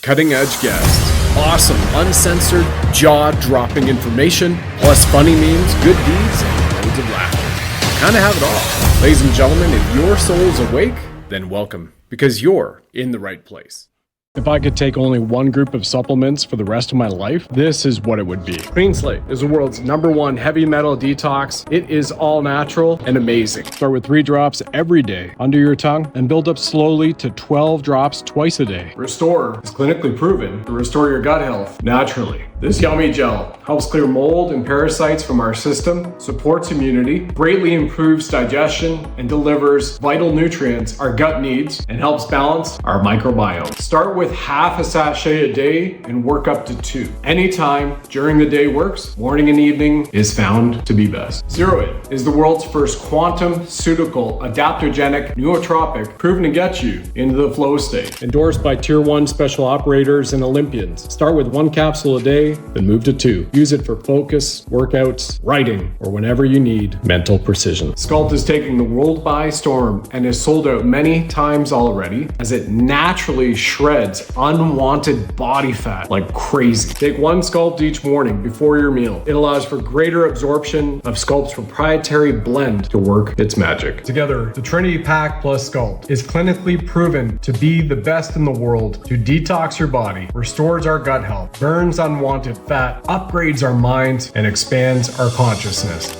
Cutting edge guests, awesome, uncensored, jaw-dropping information, plus funny memes, good deeds, and loads of laughter. Kind of have it all. Ladies and gentlemen, if your soul's awake, then welcome, because you're in the right place. If I could take only one group of supplements for the rest of my life, this is what it would be. Clean Slate is the world's #1 heavy metal detox. It is all natural and amazing. Start with 3 drops every day under your tongue and build up slowly to 12 drops twice a day. Restore is clinically proven to restore your gut health naturally. This yummy gel helps clear mold and parasites from our system, supports immunity, greatly improves digestion, and delivers vital nutrients our gut needs and helps balance our microbiome. Start with half a sachet a day and work up to 2. Anytime during the day works, morning and evening is found to be best. Zero It is the world's first quantum-ceutical, adaptogenic, nootropic, proven to get you into the flow state. Endorsed by Tier 1 special operators and Olympians. Start with 1 capsule a day, then move to 2. Use it for focus, workouts, writing, or whenever you need mental precision. SCULPT is taking the world by storm and is sold out many times already as it naturally shreds unwanted body fat like crazy. Take 1 SCULPT each morning before your meal. It allows for greater absorption of SCULPT's proprietary blend to work its magic. Together, the TRINITY Pack plus SCULPT is clinically proven to be the best in the world to detox your body, restores our gut health, burns unwanted fat, upgrades our minds, and expands our consciousness.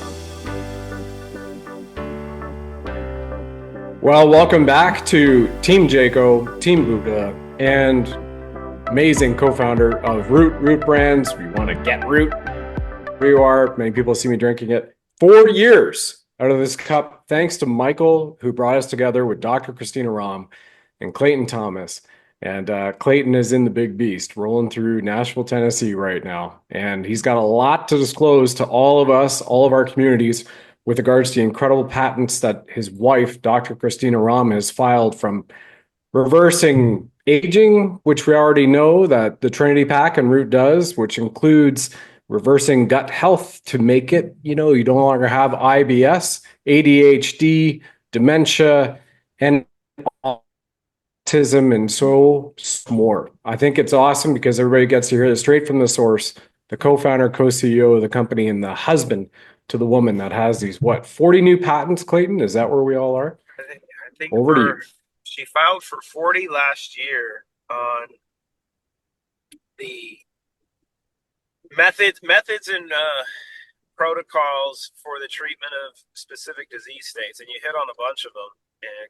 Well, welcome back to Team Jaco, Team Buddha, and amazing co-founder of Root Brands. We want to get Root. Here you are. Many people see me drinking it. 4 years out of this cup, thanks to Michael, who brought us together with Dr. Christina Rahm and Clayton Thomas. And Clayton is in the big beast, rolling through Nashville, Tennessee right now. And he's got a lot to disclose to all of us, all of our communities, with regards to the incredible patents that his wife, Dr. Christina Rahm, has filed, from reversing aging, which we already know that the Trinity Pack and Root does, which includes reversing gut health to make it, you no longer have IBS, ADHD, dementia, and autism, and so more. I think it's awesome because everybody gets to hear it straight from the source, the co-founder, co-CEO of the company, and the husband to the woman that has these, 40 new patents, Clayton? Is that where we all are? I think over to you. She filed for 40 last year on the methods and protocols for the treatment of specific disease states, and you hit on a bunch of them.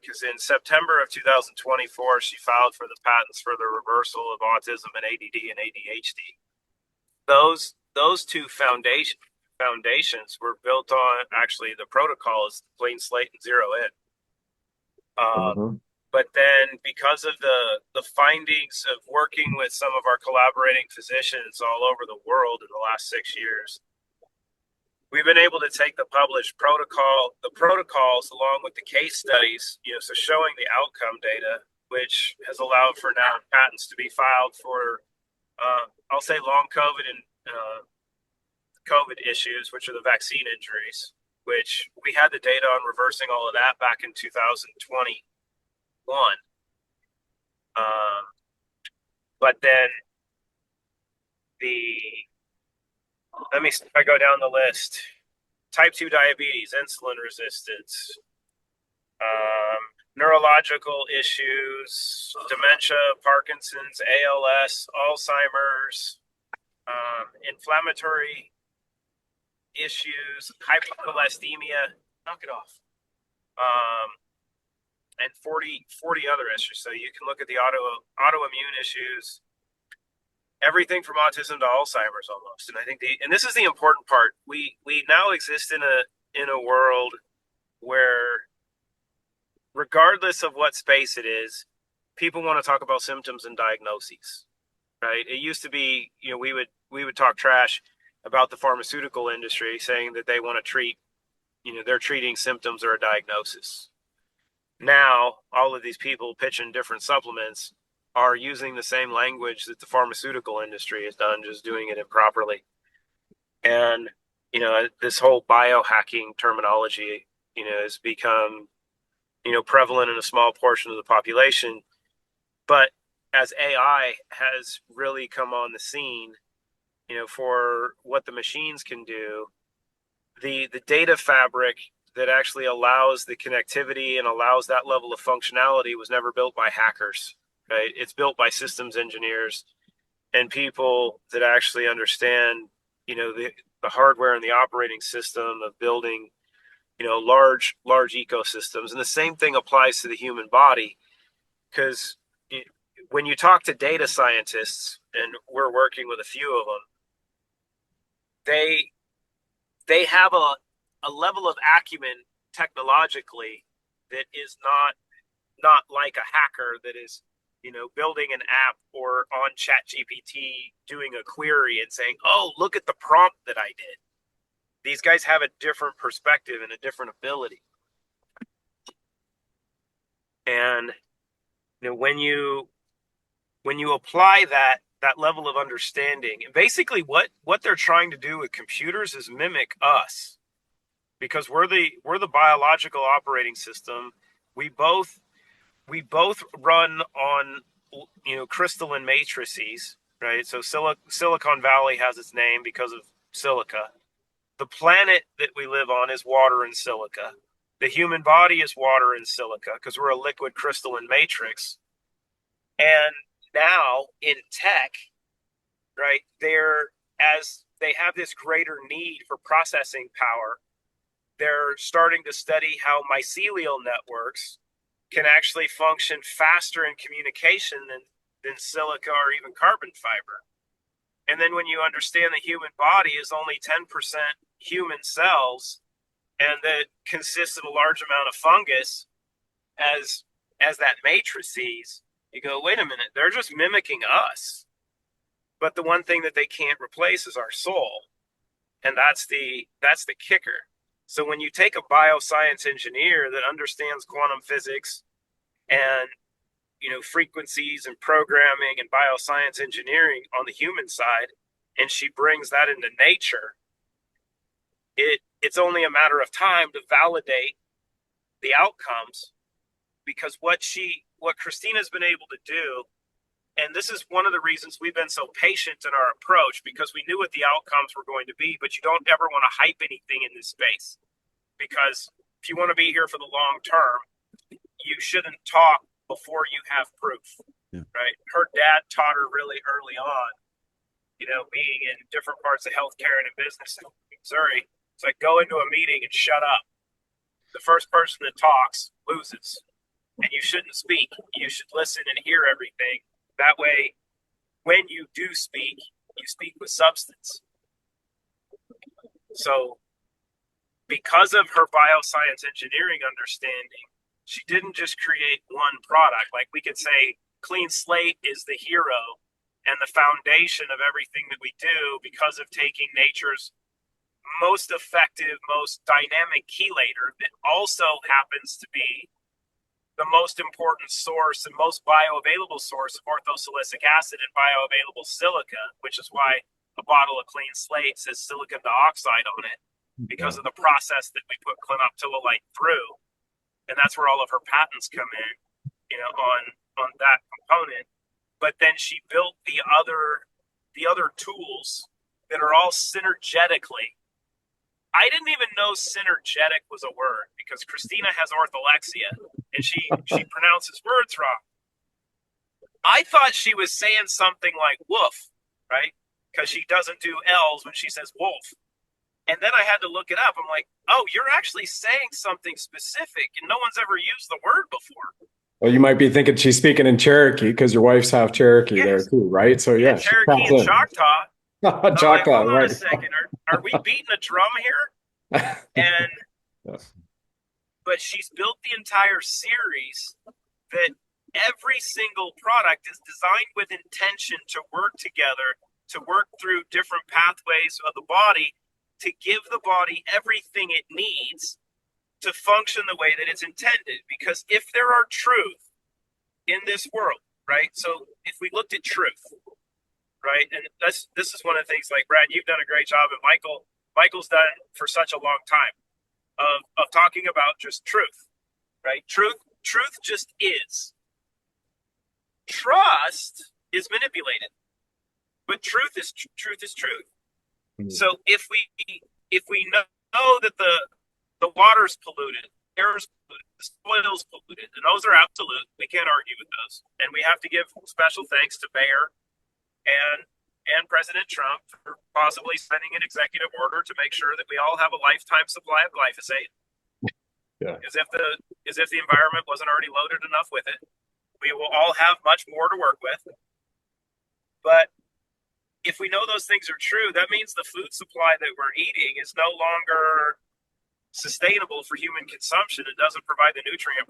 Because in September of 2024, she filed for the patents for the reversal of autism and ADD and ADHD. Those two foundations were built on, actually, the protocol is Clean Slate and Zero It. But then, because of the findings of working with some of our collaborating physicians all over the world in the last 6 years, we've been able to take the published protocols along with the case studies, so showing the outcome data, which has allowed for now patents to be filed for, I'll say, long COVID and COVID issues, which are the vaccine injuries, which we had the data on reversing all of that back in 2021. But then I go down the list: type 2 diabetes, insulin resistance, neurological issues, dementia, Parkinson's, ALS, Alzheimer's, inflammatory issues, hypoglycemia, knock it off, and 40 other issues. So you can look at the autoimmune issues, everything from autism to Alzheimer's almost. And I think and this is the important part. We now exist in a world where, regardless of what space it is, people want to talk about symptoms and diagnoses, right? It used to be, we would talk trash about the pharmaceutical industry, saying that they want to treat, they're treating symptoms or a diagnosis. Now, all of these people pitching different supplements are using the same language that the pharmaceutical industry has done, just doing it improperly. And, this whole biohacking terminology, has become, prevalent in a small portion of the population. But as AI has really come on the scene, for what the machines can do, the data fabric that actually allows the connectivity and allows that level of functionality was never built by hackers, right? It's built by systems engineers and people that actually understand, the hardware and the operating system of building, large ecosystems. And the same thing applies to the human body, because when you talk to data scientists, and we're working with a few of them, they have a level of acumen technologically that is not like a hacker that is, building an app or on ChatGPT doing a query and saying, oh, look at the prompt that I did. These guys have a different perspective and a different ability. And when you apply that level of understanding, and basically what they're trying to do with computers is mimic us, because we're the biological operating system. We both run on crystalline matrices, right? So Silicon Valley has its name because of silica. The planet that we live on is water and silica. The human body is water and silica because we're a liquid crystalline matrix. And now in tech, right, as they have this greater need for processing power, they're starting to study how mycelial networks can actually function faster in communication than silica or even carbon fiber. And then when you understand the human body is only 10% human cells, and that consists of a large amount of fungus as that matrices, you go, wait a minute, they're just mimicking us. But the one thing that they can't replace is our soul. And that's the kicker. So when you take a bioscience engineer that understands quantum physics and frequencies and programming and bioscience engineering on the human side, and she brings that into nature, it's only a matter of time to validate the outcomes, because what Christina's been able to do, and this is one of the reasons we've been so patient in our approach, because we knew what the outcomes were going to be, but you don't ever want to hype anything in this space, because if you want to be here for the long term, you shouldn't talk before you have proof, right? Her dad taught her really early on, being in different parts of healthcare and in business in Missouri. It's like, go into a meeting and shut up. The first person that talks loses, and you shouldn't speak. You should listen and hear everything. That way, when you do speak, you speak with substance. So because of her bioscience engineering understanding, she didn't just create one product. Like, we could say Clean Slate is the hero and the foundation of everything that we do, because of taking nature's most effective, most dynamic chelator that also happens to be the most important source and most bioavailable source of orthosilicic acid and bioavailable silica, which is why a bottle of Clean Slate says silicon dioxide on it, because of the process that we put clinoptilolite through. And that's where all of her patents come in, on that component. But then she built the other tools that are all synergetically. I didn't even know synergetic was a word, because Christina has orthorexia and she pronounces words wrong. I thought she was saying something like woof, right? Because she doesn't do L's when she says wolf. And then I had to look it up. I'm like, oh, you're actually saying something specific, and no one's ever used the word before. Well, you might be thinking she's speaking in Cherokee, because your wife's half Cherokee there too, right? So yeah, Cherokee and Choctaw. Choctaw, like, hold on right? a second. Are we beating a drum here? And but she's built the entire series that every single product is designed with intention to work together, to work through different pathways of the body, to give the body everything it needs to function the way that it's intended. Because if there are truth in this world, right? So if we looked at truth, right? And this is one of the things, like, Brad, you've done a great job, and Michael's done for such a long time of talking about just truth, right? Truth just is. Trust is manipulated, but truth is truth is truth. So if we know that the water's polluted, air's polluted, the soil's polluted, and those are absolute, we can't argue with those. And we have to give special thanks to Bayer and President Trump for possibly signing an executive order to make sure that we all have a lifetime supply of glyphosate. Yeah. As if the environment wasn't already loaded enough with it. We will all have much more to work with. But if we know those things are true, that means the food supply that we're eating is no longer sustainable for human consumption. It doesn't provide the nutrient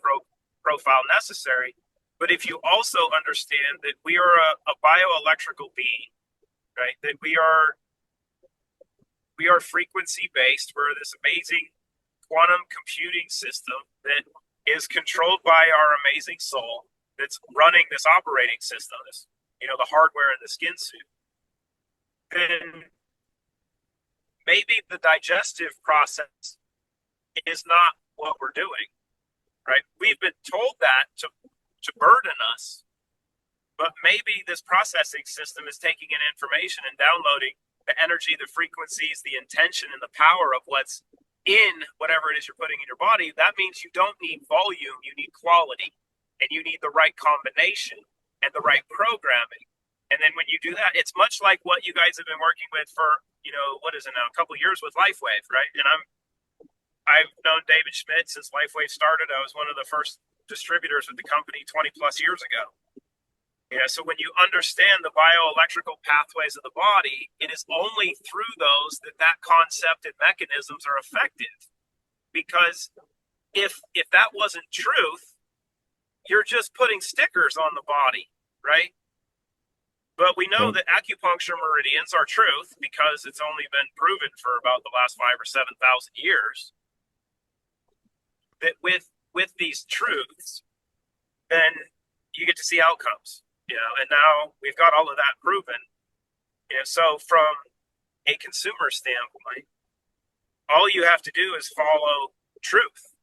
profile necessary. But if you also understand that we are a bioelectrical being, right? That we are frequency based. We're this amazing quantum computing system that is controlled by our amazing soul that's running this operating system, this, the hardware in the skin suit. Then maybe the digestive process is not what we're doing, right? We've been told that to burden us, but maybe this processing system is taking in information and downloading the energy, the frequencies, the intention, and the power of what's in whatever it is you're putting in your body. That means you don't need volume, you need quality, and you need the right combination and the right programming. And then when you do that, it's much like what you guys have been working with for, what is it now, a couple of years with LifeWave, right? And I've known David Schmidt since LifeWave started. I was one of the first distributors with the company 20 plus years ago. So when you understand the bioelectrical pathways of the body, it is only through those that concept and mechanisms are effective. Because if that wasn't truth, you're just putting stickers on the body, right? But we know that acupuncture meridians are truth because it's only been proven for about the last 5,000 or 7,000 years. That with these truths, then you get to see outcomes. And now we've got all of that proven. So from a consumer standpoint, all you have to do is follow truth.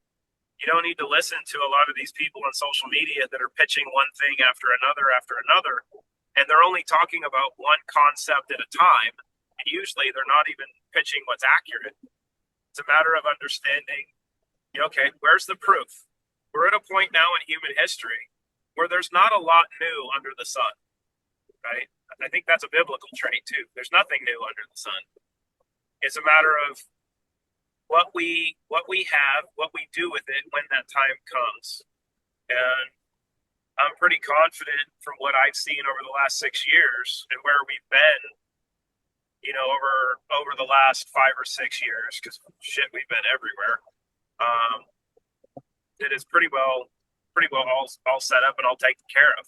You don't need to listen to a lot of these people on social media that are pitching one thing after another, and they're only talking about one concept at a time. And usually they're not even pitching what's accurate. It's a matter of understanding, okay, where's the proof? We're at a point now in human history where there's not a lot new under the sun, right? I think that's a biblical trait too. There's nothing new under the sun. It's a matter of what we have, what we do with it when that time comes. And I'm pretty confident from what I've seen over the last 6 years and where we've been, over the last 5 or 6 years, because we've been everywhere. It is pretty well all set up and all taken care of.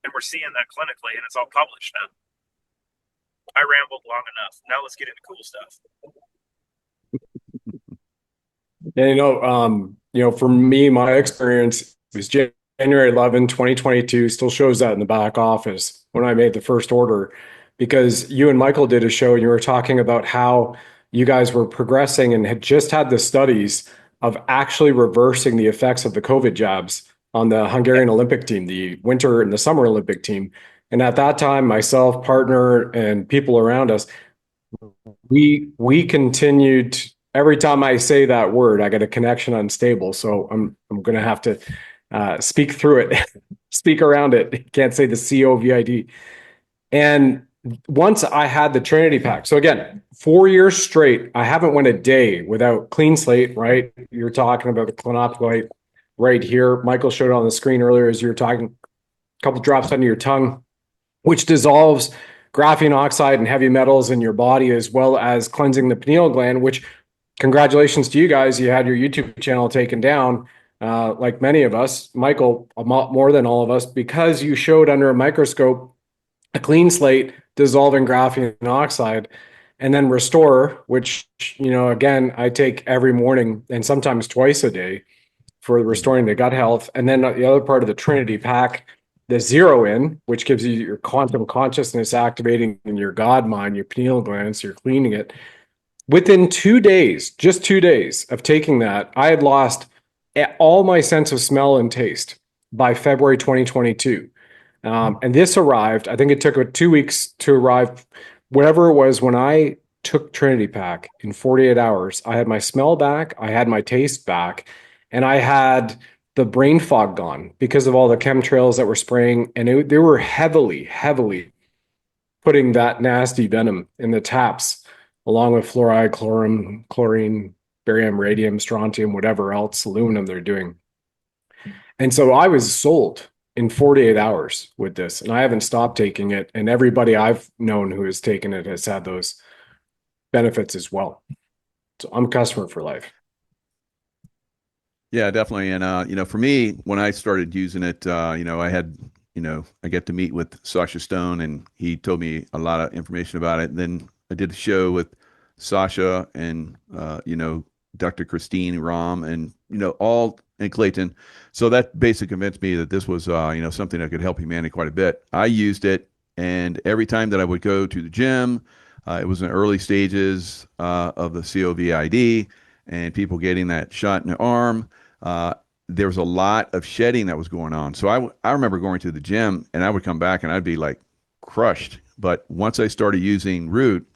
And we're seeing that clinically, and it's all published now. I rambled long enough. Now let's get into cool stuff. And for me, my experience was January 11, 2022, still shows that in the back office when I made the first order, because you and Michael did a show and you were talking about how you guys were progressing and had just had the studies of actually reversing the effects of the COVID jabs on the Hungarian Olympic team, the winter and the summer Olympic team. And at that time, myself, partner, and people around us, we continued. Every time I say that word, I get a connection unstable. So I'm going to have to speak through it, speak around it. Can't say the COVID. And once I had the Trinity pack, so again, 4 years straight, I haven't went a day without clean slate, right? You're talking about the clinoptilite right here. Michael showed it on the screen earlier as you were talking, a couple drops under your tongue, which dissolves graphene oxide and heavy metals in your body, as well as cleansing the pineal gland, which congratulations to you guys. You had your YouTube channel taken down, like many of us, Michael, a lot more than all of us, because you showed under a microscope a clean slate dissolving graphene oxide, and then Restore, which, again, I take every morning and sometimes twice a day for restoring the gut health. And then the other part of the Trinity pack, the Zero In, which gives you your quantum consciousness activating in your God mind, your pineal glands, you're cleaning it. Within 2 days, just 2 days of taking that, I had lost all my sense of smell and taste by February 2022. And this arrived, I think it took 2 weeks to arrive. Whatever it was, when I took Trinity Pack in 48 hours, I had my smell back, I had my taste back, and I had the brain fog gone because of all the chemtrails that were spraying. And they were heavily, heavily putting that nasty venom in the taps, along with fluoride, chlorine, barium, radium, strontium, whatever else, aluminum they're doing. And so I was sold in 48 hours with this, and I haven't stopped taking it. And everybody I've known who has taken it has had those benefits as well. So I'm a customer for life. Yeah, definitely. And for me, when I started using it, I get to meet with Sasha Stone, and he told me a lot of information about it. And then I did a show with Sasha and Dr. Christine Ram, and all and Clayton. So that basically convinced me that this was something that could help humanity quite a bit. I used it, and every time that I would go to the gym, it was in the early stages of the COVID and people getting that shot in the arm. There was a lot of shedding that was going on. So I remember going to the gym, and I would come back and I'd be like crushed. But once I started using Root,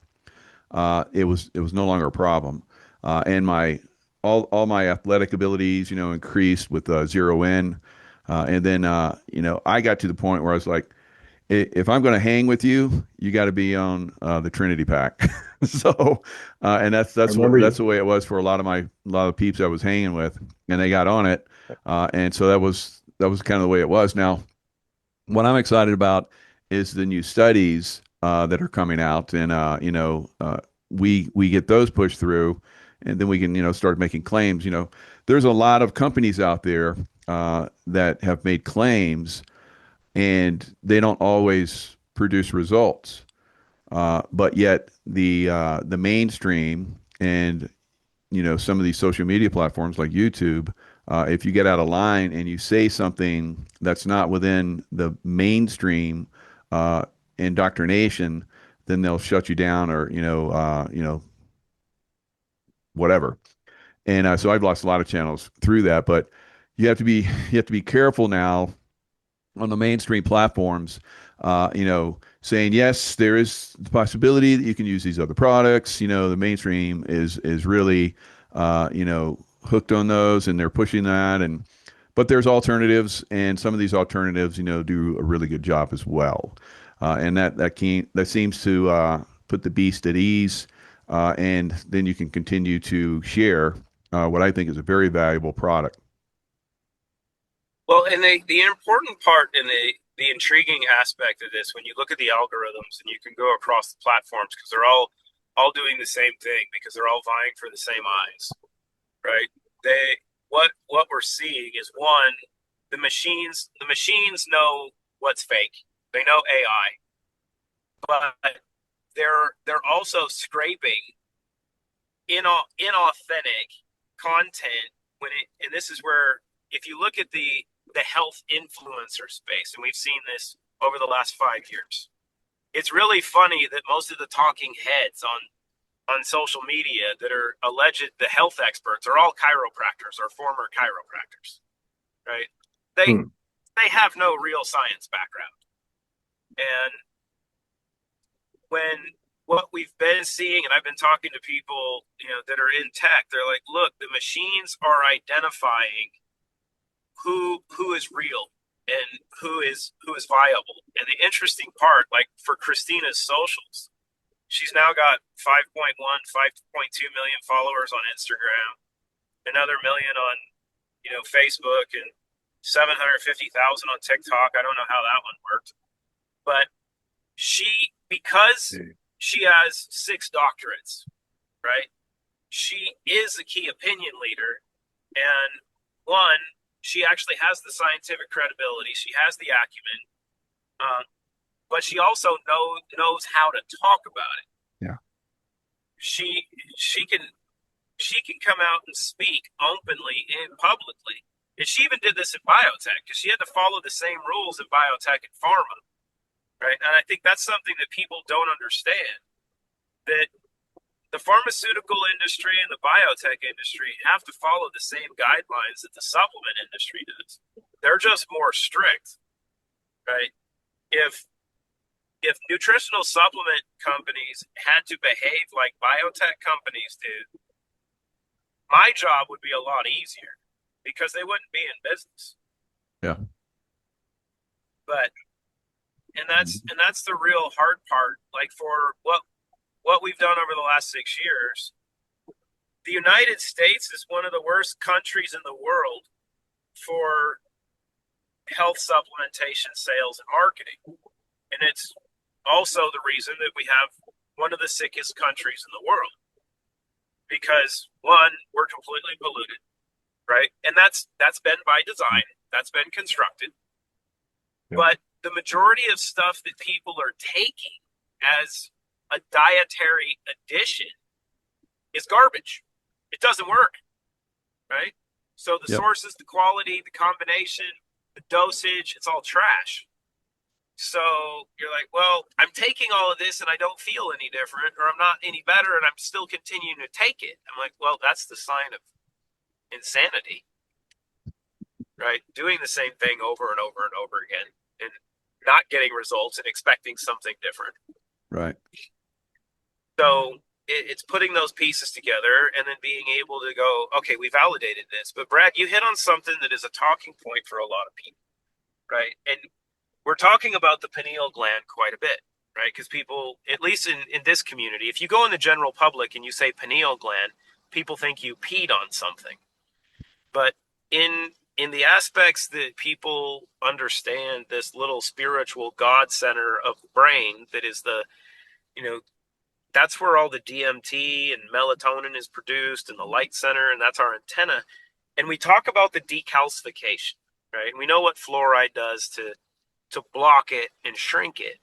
it was no longer a problem. And all my athletic abilities, increased with zero in. And then I got to the point where I was like, if I'm going to hang with you, you got to be on the Trinity Pack. So, and that's the way it was for a lot of peeps I was hanging with, and they got on it. And so that was kind of the way it was. Now, what I'm excited about is the new studies that are coming out, and we get those pushed through, and then we can start making claims. There's a lot of companies out there that have made claims, and they don't always produce results. But yet the mainstream and some of these social media platforms like YouTube, if you get out of line and you say something that's not within the mainstream indoctrination, then they'll shut you down or whatever. And so I've lost a lot of channels through that. But you have to be careful now on the mainstream platforms, saying yes, there is the possibility that you can use these other products. The mainstream is really, hooked on those, and they're pushing that. But there's alternatives, and some of these alternatives, do a really good job as well. And that seems to put the beast at ease, and then you can continue to share what I think is a very valuable product. Well, and the important part and the intriguing aspect of this, when you look at the algorithms and you can go across the platforms, because they're all doing the same thing, because they're all vying for the same eyes, right? What we're seeing is, one, the machines know what's fake. They know AI, but they're also scraping inauthentic content and this is where, if you look at the health influencer space, and we've seen this over the last 5 years, it's really funny that most of the talking heads on social media that are alleged the health experts are all chiropractors or former chiropractors, right? They have no real science background. And what we've been seeing, and I've been talking to people, that are in tech, they're like, look, the machines are identifying who is real and who is viable. And the interesting part, like for Christina's socials, she's now got 5.2 million followers on Instagram, another million on Facebook, and 750,000 on TikTok. I don't know how that one worked, but because she has 6 doctorates, right? She is a key opinion leader, and one, she actually has the scientific credibility. She has the acumen, but she also knows how to talk about it. Yeah, she can come out and speak openly and publicly. And she even did this in biotech, because she had to follow the same rules in biotech and pharma, right? And I think that's something that people don't understand, that the pharmaceutical industry and the biotech industry have to follow the same guidelines that the supplement industry does. They're just more strict, right? if nutritional supplement companies had to behave like biotech companies do, my job would be a lot easier because they wouldn't be in business. Yeah. But and that's the real hard part. Like for what we've done over the last 6 years, the United States is one of the worst countries in the world for health supplementation sales and marketing. And it's also the reason that we have one of the sickest countries in the world. Because one, we're completely polluted, right? And that's been by design. That's been constructed. Yep. But the majority of stuff that people are taking as a dietary addition is garbage. It doesn't work, right? So the sources, the quality, the combination, the dosage, it's all trash. So you're like, well, I'm taking all of this and I don't feel any different, or I'm not any better and I'm still continuing to take it. I'm like, well, that's the sign of insanity, right? Doing the same thing over and over and over again and not getting results and expecting something different. Right. So it's putting those pieces together and then being able to go, okay, we validated this. But Brad, you hit on something that is a talking point for a lot of people, right? And we're talking about the pineal gland quite a bit, right? Because people, at least in this community, if you go in the general public and you say pineal gland, people think you peed on something. But in the aspects that people understand this little spiritual God center of the brain that is the, that's where all the DMT and melatonin is produced and the light center, and that's our antenna. And we talk about the decalcification, right? And we know what fluoride does to block it and shrink it.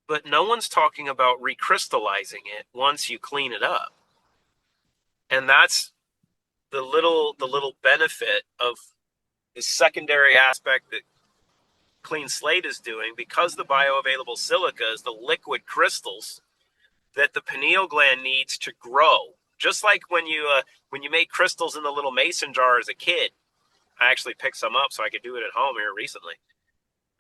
But no one's talking about recrystallizing it once you clean it up. And that's the little benefit of the secondary aspect that Clean Slate is doing, because the bioavailable silica is the liquid crystals that the pineal gland needs to grow. Just like when you make crystals in the little mason jar as a kid. I actually picked some up so I could do it at home here recently.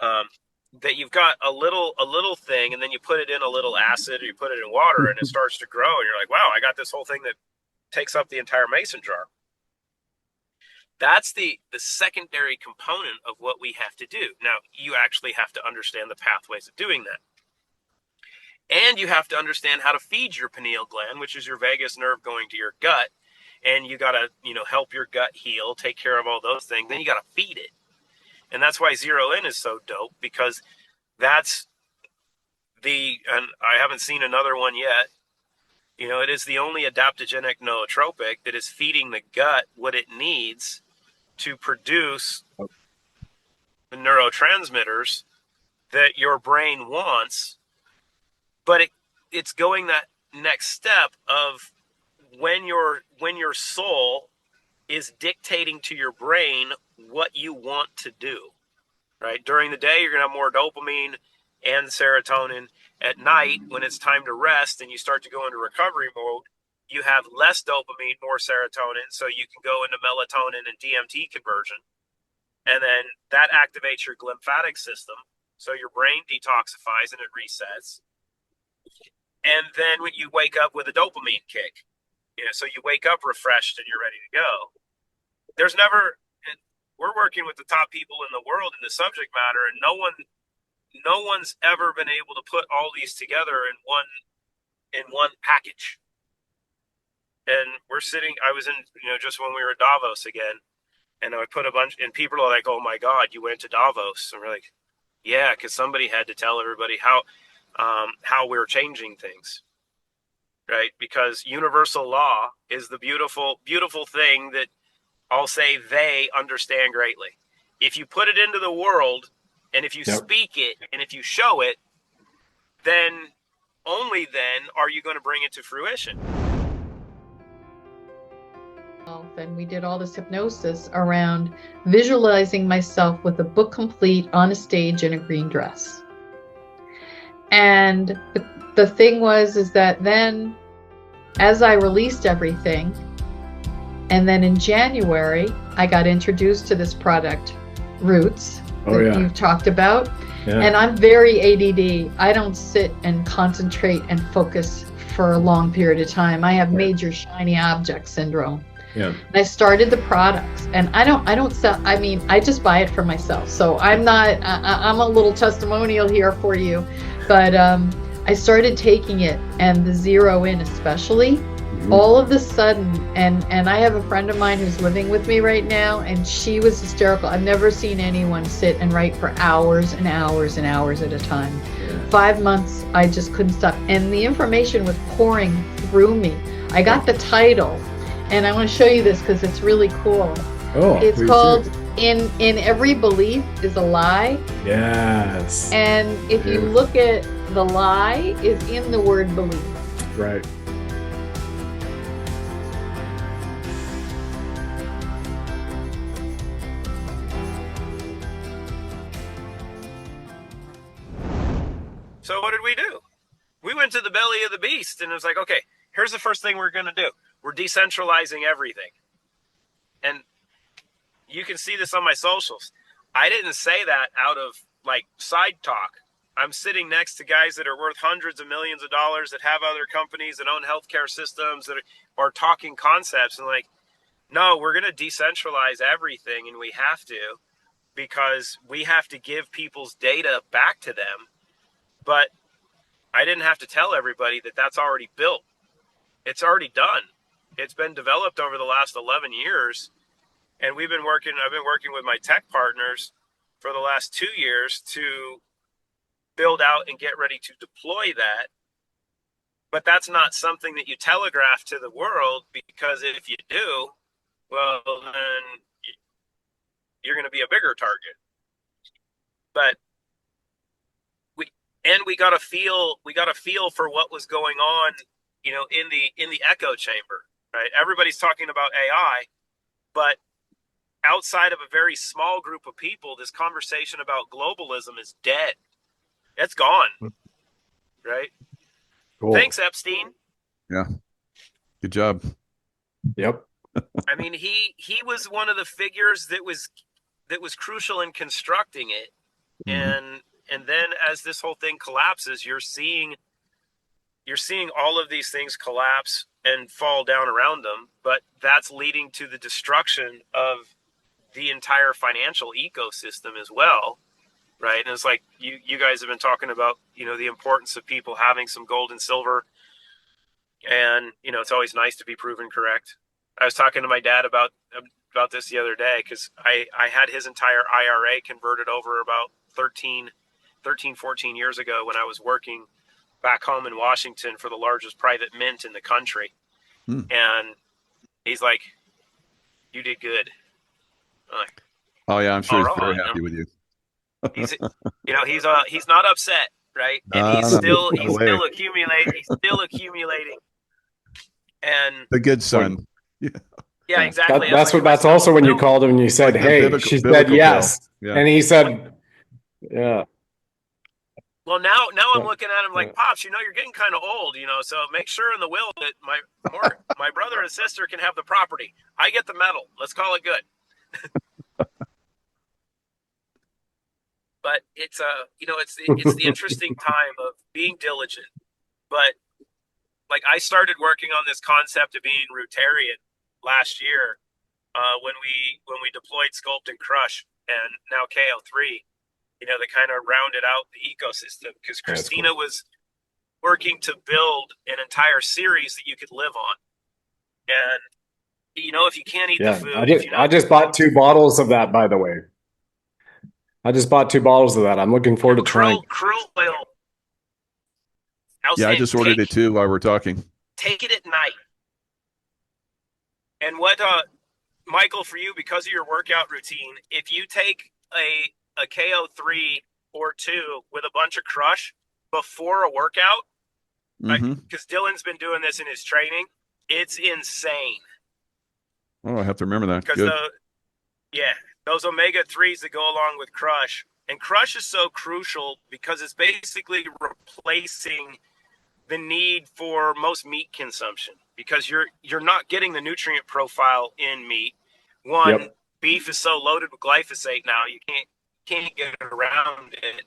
That you've got a little thing, and then you put it in a little acid, or you put it in water, and it starts to grow, and you're like, wow, I got this whole thing that takes up the entire mason jar. That's the secondary component of what we have to do. Now, you actually have to understand the pathways of doing that. And you have to understand how to feed your pineal gland, which is your vagus nerve going to your gut. And you got to, help your gut heal, take care of all those things. Then you got to feed it. And that's why Zero In is so dope, because that's and I haven't seen another one yet. It is the only adaptogenic nootropic that is feeding the gut what it needs to produce the neurotransmitters that your brain wants. But it's going that next step of when your soul is dictating to your brain what you want to do, right? During the day, you're going to have more dopamine and serotonin. At night, when it's time to rest and you start to go into recovery mode, you have less dopamine, more serotonin, so you can go into melatonin and DMT conversion. And then that activates your glymphatic system, so your brain detoxifies and it resets. And then when you wake up with a dopamine kick, so you wake up refreshed and you're ready to go. We're working with the top people in the world in the subject matter, and no one's ever been able to put all these together in one package. And I was in, just when we were at Davos again, and I put a bunch, and people are like, oh my God, you went to Davos. And we're like, yeah, because somebody had to tell everybody how we're changing things, right? Because universal law is the beautiful, beautiful thing that I'll say they understand greatly. If you put it into the world, and if you speak it, and if you show it, then only then are you going to bring it to fruition. And we did all this hypnosis around visualizing myself with a book complete on a stage in a green dress. And the thing is that then as I released everything, and then in January, I got introduced to this product, Roots, Oh, that yeah. you've talked about. Yeah. And I'm very ADD. I don't sit and concentrate and focus for a long period of time. I have major shiny object syndrome. Yeah. And I started the products, and I don't sell. I mean, I just buy it for myself. So I'm not. I'm a little testimonial here for you, but I started taking it, and the Zero In especially. All of a sudden, and I have a friend of mine who's living with me right now, and she was hysterical. I've never seen anyone sit and write for hours and hours and hours at a time. 5 months, I just couldn't stop, and the information was pouring through me. I got the title, and I want to show you this because it's really cool. Oh, It's please called do. In Every Belief is a Lie. Yes. And if you look at the lie is in the word belief. Right. So what did we do? We went to the belly of the beast, and it was like, okay, here's the first thing we're going to do. We're decentralizing everything. And you can see this on my socials. I didn't say that out of like side talk. I'm sitting next to guys that are worth hundreds of millions of dollars, that have other companies, that own healthcare systems, that are talking concepts, and like, no, we're going to decentralize everything, and we have to, because we have to give people's data back to them. But I didn't have to tell everybody that that's already built. It's already done. It's been developed over the last 11 years. And I've been working with my tech partners for the last 2 years to build out and get ready to deploy that. But that's not something that you telegraph to the world, because if you do, well, then you're going to be a bigger target. But we got a feel for what was going on, you know, in the echo chamber, right? Everybody's talking about AI, but outside of a very small group of people, this conversation about globalism is dead. It's gone, right? Cool. Thanks, Epstein. Yeah. Good job. Yep. I mean, he was one of the figures that was crucial in constructing it. And then as this whole thing collapses, you're seeing all of these things collapse and fall down around them, but that's leading to the destruction of the entire financial ecosystem as well, right? And it's like you guys have been talking about, you know, the importance of people having some gold and silver, and you know, it's always nice to be proven correct. I was talking to my dad about this the other day, because I had his entire IRA converted over about 13, 14 years ago when I was working back home in Washington for the largest private mint in the country. And he's like, you did good. I'm like, Oh yeah, I'm sure he's all very right, happy with you. he's, you know, he's not upset, right? And he's still accumulating. And A good son. yeah, exactly. That's also when you called him and you said, Like the "Hey," she said yes, Yeah. and he said, "Yeah." Well, now I'm looking at him like, Pops, you know, you're getting kind of old, you know, so make sure in the will that my brother and sister can have the property. I get the metal. Let's call it good. But it's you know, it's the interesting time of being diligent. But like, I started working on this concept of being Rotarian last year when we deployed SCULPT and Crush, and now KO3. You know, they kind of rounded out the ecosystem, because Christina was working to build an entire series that you could live on. And, you know, if you can't eat the food, I just bought 2 bottles of that, by the way. I just bought 2 bottles of that. I'm looking forward to trying. Krill oil. Yeah, I just ordered it too while we're talking. Take it at night. And what, Michael, for you, because of your workout routine, if you take a KO3 or 2 with a bunch of Crush before a workout, because Dylan's been doing this in his training, it's insane. Oh, I have to remember that. Because those omega-3s that go along with Crush, and Crush is so crucial because it's basically replacing the need for most meat consumption, because you're not getting the nutrient profile in meat. Beef is so loaded with glyphosate now, can't get around it.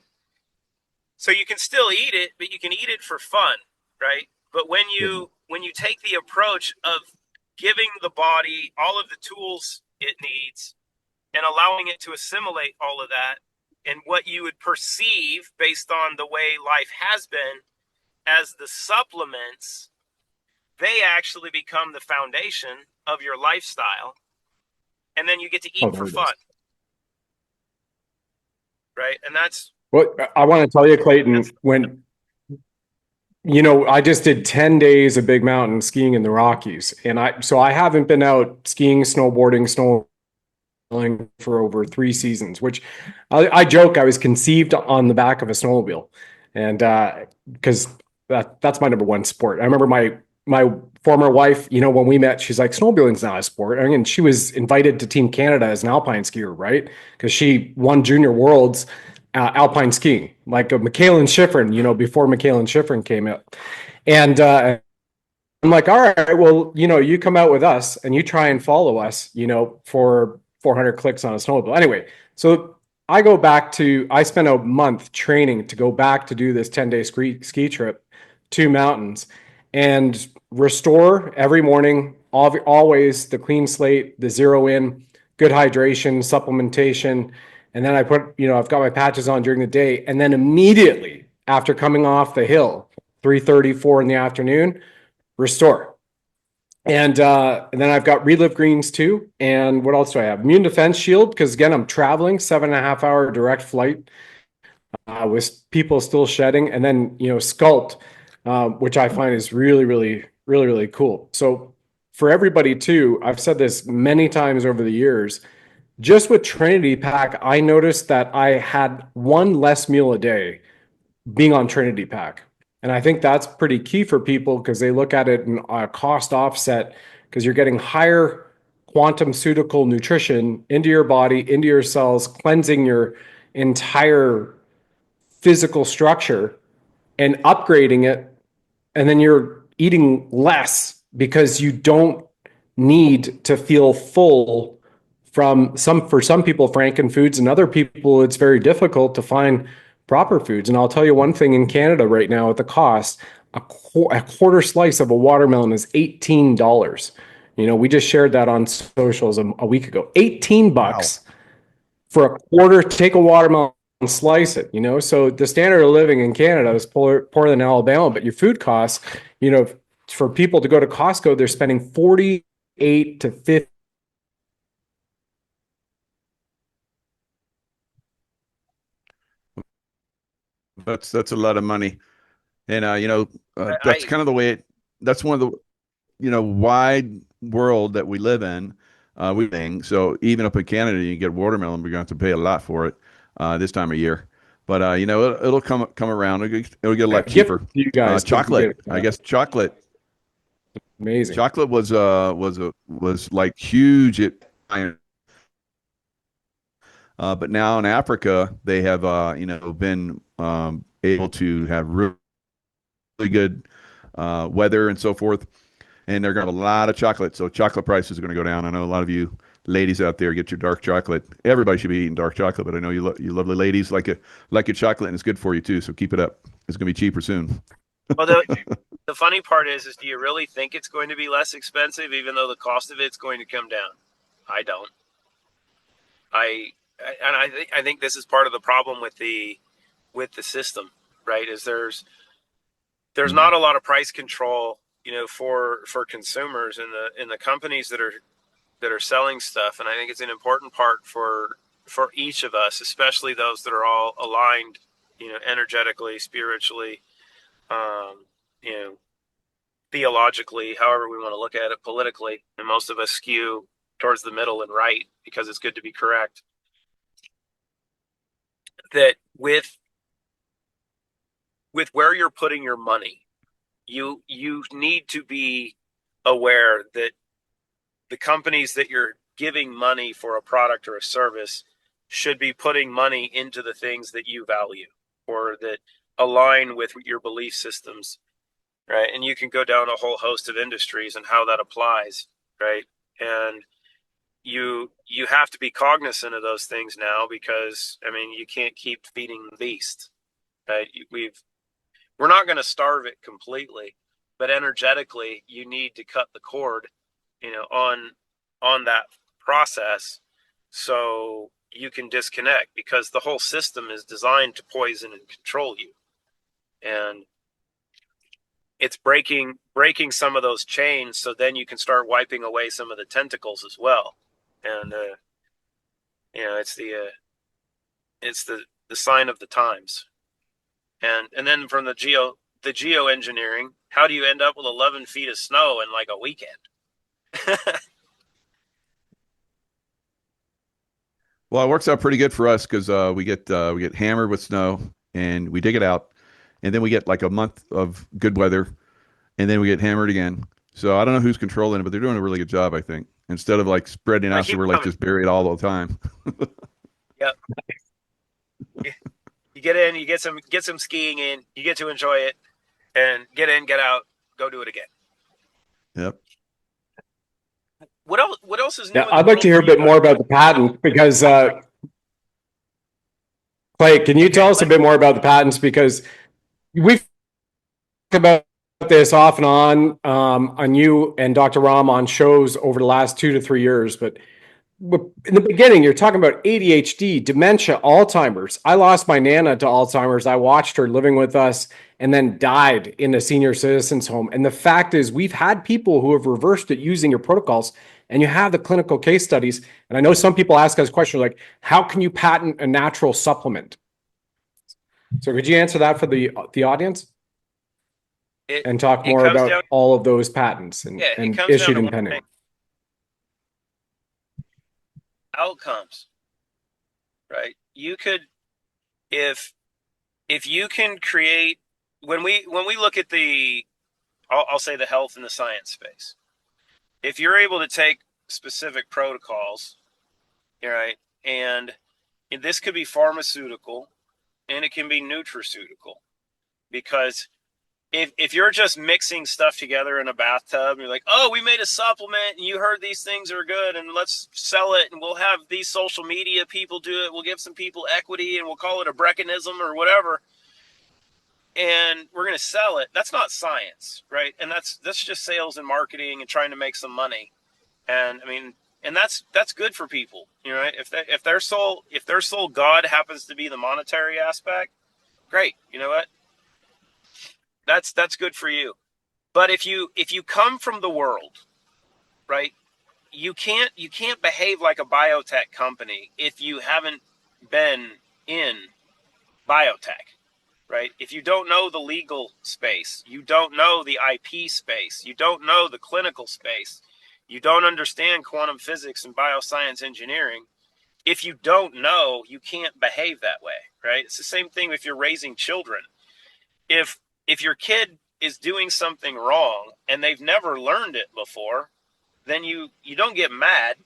So you can still eat it, but you can eat it for fun, right? But when you take the approach of giving the body all of the tools it needs and allowing it to assimilate all of that, and what you would perceive based on the way life has been as the supplements, they actually become the foundation of your lifestyle. And then you get to eat for fun. Right? And that's what I want to tell you, Clayton, when I just did 10 days of big mountain skiing in the Rockies, and I haven't been out skiing, snowboarding, for over 3 seasons, which I joke I was conceived on the back of a snowmobile, and because that's my number one sport. I remember my former wife, when we met, she's like, snowmobiling's not a sport. I mean, she was invited to Team Canada as an alpine skier, right? Because she won junior worlds alpine skiing, like Michaela and Schifrin, before Michaela and Schifrin came out. And I'm like, all right, well, you come out with us and you try and follow us, for 400 clicks on a snowmobile. Anyway, so I spent a month training to go back to do this 10-day ski trip, 2 mountains, and restore every morning, always the clean slate, the zero in, good hydration, supplementation. And then I've got my patches on during the day. And then immediately after coming off the hill, 3:30, 4 in the afternoon, restore. And then I've got Relive Greens too. And what else do I have? Immune Defense Shield, because again, I'm traveling 7.5-hour direct flight with people still shedding. And then, SCULPT, which I find is really, really, really, really cool. So for everybody too, I've said this many times over the years, just with Trinity Pack, I noticed that I had one less meal a day being on Trinity Pack. And I think that's pretty key for people because they look at it in a cost offset because you're getting higher quantum ceutical nutrition into your body, into your cells, cleansing your entire physical structure and upgrading it. And then you're eating less because you don't need to feel full for some people, Franken foods, and other people, it's very difficult to find proper foods. And I'll tell you one thing in Canada right now at the cost, a quarter slice of a watermelon is $18. We just shared that on socials a week ago. 18 bucks for a quarter, take a watermelon and slice it, So the standard of living in Canada is poorer than Alabama, but your food costs, for people to go to Costco, they're spending 48 to 50. That's a lot of money. And that's kind of the way that's one of the wide world that we live in. So even up in Canada, you get watermelon, we're going to have to pay a lot for it this time of year. But it'll come around. It'll get a lot cheaper. You guys, chocolate. I guess chocolate. Amazing. Chocolate was like huge but now in Africa they have been able to have really good weather and so forth, and they're going to have a lot of chocolate. So chocolate prices are going to go down. I know a lot of you ladies out there get your dark chocolate. Everybody should be eating dark chocolate, but I know you lovely ladies like your chocolate, and it's good for you too. So keep it up. It's going to be cheaper soon. Well, the funny part is do you really think it's going to be less expensive, even though the cost of it's going to come down? I don't. I think this is part of the problem with the system, right? Is there's not a lot of price control, for consumers in the companies that are selling stuff, and I think it's an important part for each of us, especially those that are all aligned, energetically, spiritually, theologically, however we want to look at it, politically, and most of us skew towards the middle and right because it's good to be correct. That with where you're putting your money, you need to be aware that the companies that you're giving money for a product or a service should be putting money into the things that you value or that align with your belief systems, right? And you can go down a whole host of industries and how that applies, right? And you have to be cognizant of those things now, because I mean, you can't keep feeding the beast. Right? We're not going to starve it completely, but energetically, you need to cut the cord, on that process, so you can disconnect, because the whole system is designed to poison and control you, and it's breaking some of those chains, so then you can start wiping away some of the tentacles as well. And it's the sign of the times. And then from the geoengineering, how do you end up with 11 feet of snow in like a weekend? Well, it works out pretty good for us because we get hammered with snow and we dig it out, and then we get like a month of good weather, and then we get hammered again. So I don't know who's controlling it, but they're doing a really good job, I think. Instead of like spreading out, so we're like just buried all the time. Yep. You get in, you get some skiing in, you get to enjoy it, and get in, get out, go do it again. Yep. What else is new? Yeah, I'd like to hear a bit more about the patent, because Clay, can you tell us a bit more about the patents? Because we've talked about this off and on you and Dr. Ram on shows over the last 2 to 3 years, but in the beginning, you're talking about ADHD, dementia, Alzheimer's. I lost my Nana to Alzheimer's. I watched her living with us and then died in a senior citizens home. And the fact is, we've had people who have reversed it using your protocols, and you have the clinical case studies. And I know some people ask us questions like, how can you patent a natural supplement? So could you answer that for the audience? And talk more about all of those patents and issued and pending. Outcomes, right? You could, if you can create, when we look at I'll say the health and the science space, if you're able to take specific protocols, right, and this could be pharmaceutical and it can be nutraceutical, because if you're just mixing stuff together in a bathtub, and you're like, oh, we made a supplement and you heard these things are good and let's sell it, and we'll have these social media people do it, we'll give some people equity and we'll call it a Breckinism or whatever, and we're going to sell it. That's not science, right? And that's just sales and marketing and trying to make some money. And I mean, and that's good for people, right? If their sole God happens to be the monetary aspect, great. You know what? That's good for you. But if you come from the world, right, you can't behave like a biotech company if you haven't been in biotech, right? If you don't know the legal space, you don't know the IP space, you don't know the clinical space, you don't understand quantum physics and bioscience engineering, if you don't know, you can't behave that way, right? It's the same thing if you're raising children. If your kid is doing something wrong and they've never learned it before, then you don't get mad.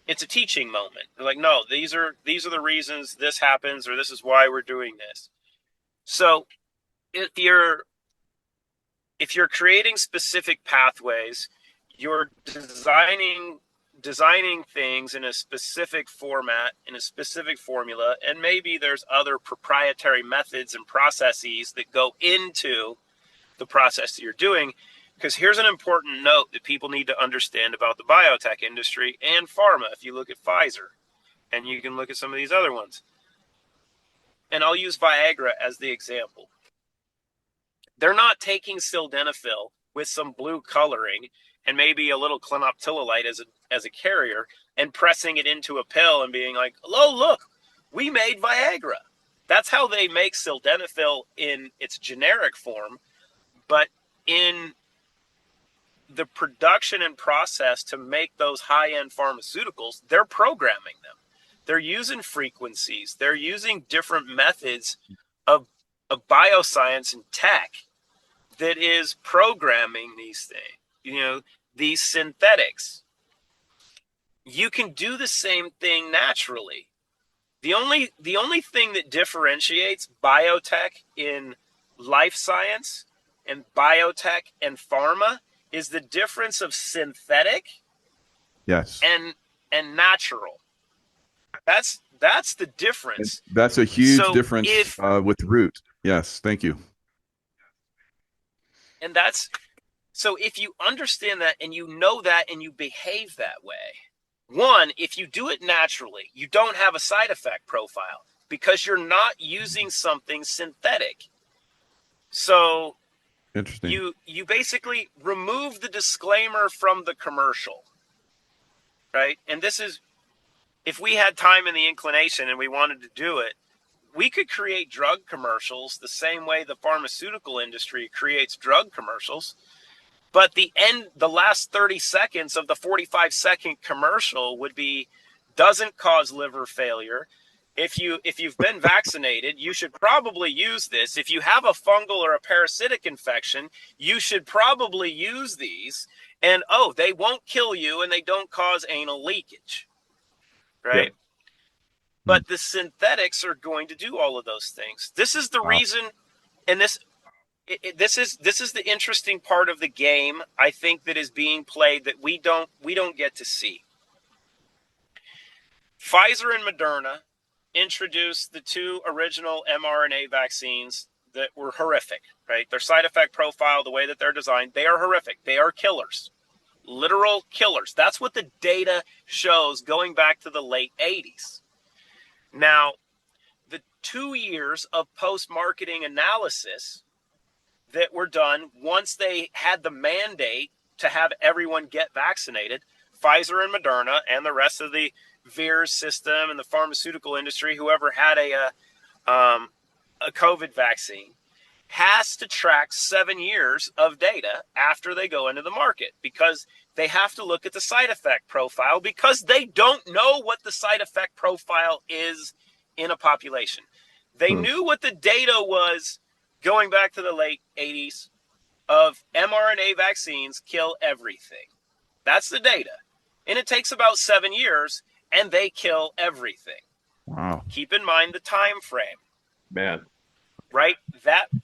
It's a teaching moment. They're like, no, these are the reasons this happens, or this is why we're doing this. So if you're creating specific pathways, you're designing things in a specific format, in a specific formula, and maybe there's other proprietary methods and processes that go into the process that you're doing. Because here's an important note that people need to understand about the biotech industry and pharma. If you look at Pfizer, and you can look at some of these other ones, and I'll use Viagra as the example. They're not taking sildenafil with some blue coloring and maybe a little clenoptilolite as a carrier and pressing it into a pill and being like, oh, look, we made Viagra. That's how they make sildenafil in its generic form. But in the production and process to make those high-end pharmaceuticals, they're programming them. They're using frequencies. They're using different methods of bioscience and tech that is programming these things, these synthetics. You can do the same thing naturally. The only thing that differentiates biotech in life science and biotech and pharma is the difference of synthetic Yes. and natural. That's the difference. That's a huge So difference with root. Yes, thank you. And so if you understand that and you know that and you behave that way, one, if you do it naturally, you don't have a side effect profile because you're not using something synthetic. So Interesting. you basically remove the disclaimer from the commercial, right? And this is, if we had time and the inclination and we wanted to do it, we could create drug commercials the same way the pharmaceutical industry creates drug commercials. But the last 30 seconds of the 45-second commercial would be, doesn't cause liver failure. If you've been vaccinated, you should probably use this. If you have a fungal or a parasitic infection, you should probably use these. And they won't kill you and they don't cause anal leakage. Right? Yep. But the synthetics are going to do all of those things. This is the reason, and this is the interesting part of the game, I think, that is being played that we don't get to see. Pfizer and Moderna introduced the two original mRNA vaccines that were horrific, right? Their side effect profile, the way that they're designed, they are horrific. They are killers, literal killers. That's what the data shows going back to the late 80s. Now, the 2 years of post-marketing analysis that were done once they had the mandate to have everyone get vaccinated, Pfizer and Moderna and the rest of the VIRS system and the pharmaceutical industry, whoever had a COVID vaccine, has to track 7 years of data after they go into the market, because they have to look at the side effect profile, because they don't know what the side effect profile is in a population. They knew what the data was going back to the late 80s of mRNA vaccines kill everything. That's the data. And it takes about 7 years, and they kill everything. Wow. Keep in mind the time frame. Man. Right?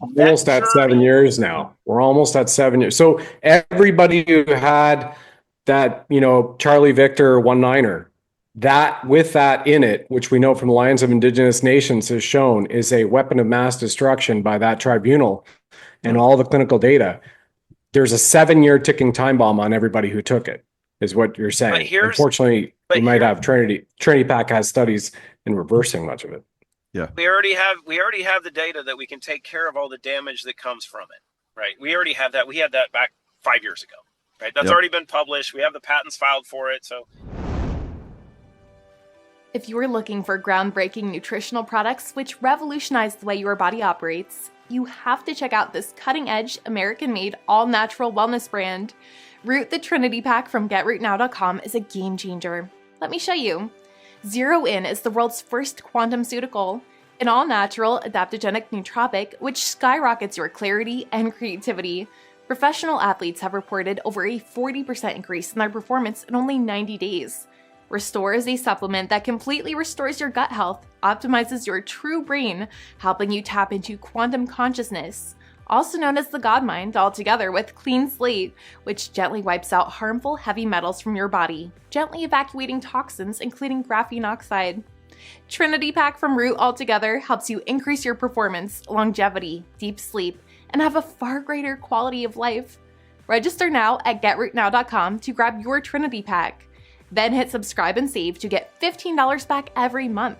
Almost at 7 years now. We're almost at 7 years. So everybody who had that, Charlie Victor 19er, that with that in it, which we know from the Alliance of Indigenous Nations has shown is a weapon of mass destruction by that tribunal and all the clinical data, there's a 7-year ticking time bomb on everybody who took it, is what you're saying. Unfortunately, we might have Trinity Pack has studies in reversing much of it. Yeah. We already have the data that we can take care of all the damage that comes from it. Right. We already have that. We had that back 5 years ago. Right. That's already been published. We have the patents filed for it. So if you are looking for groundbreaking nutritional products which revolutionize the way your body operates, you have to check out this cutting-edge, American-made, all-natural wellness brand. Root the Trinity Pack from GetRootNow.com is a game-changer. Let me show you. Zero In is the world's first quantum-ceutical, an all-natural, adaptogenic nootropic which skyrockets your clarity and creativity. Professional athletes have reported over a 40% increase in their performance in only 90 days. Restore is a supplement that completely restores your gut health, optimizes your true brain, helping you tap into quantum consciousness, also known as the God Mind, altogether with Clean Slate, which gently wipes out harmful heavy metals from your body, gently evacuating toxins including graphene oxide. Trinity Pack from Root altogether helps you increase your performance, longevity, deep sleep, and have a far greater quality of life. Register now at GetRootNow.com to grab your Trinity Pack. Then hit subscribe and save to get $15 back every month.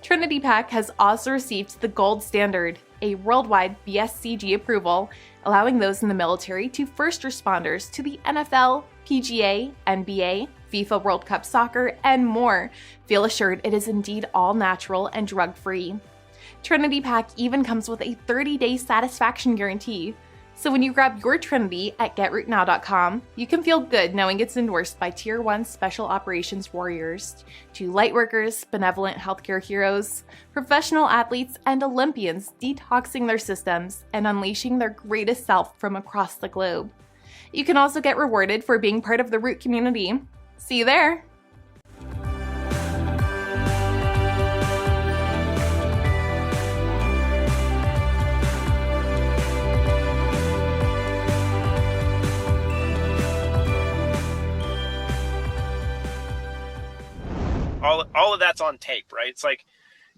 Trinity Pack has also received the gold standard, a worldwide BSCG approval, allowing those in the military to first responders to the NFL, PGA, NBA, FIFA World Cup Soccer, and more feel assured it is indeed all natural and drug-free. Trinity Pack even comes with a 30-day satisfaction guarantee. So when you grab your Trinity at GetRootNow.com, you can feel good knowing it's endorsed by Tier 1 Special Operations Warriors, to lightworkers, benevolent healthcare heroes, professional athletes, and Olympians detoxing their systems and unleashing their greatest self from across the globe. You can also get rewarded for being part of the Root community. See you there! that's on tape, right? It's like,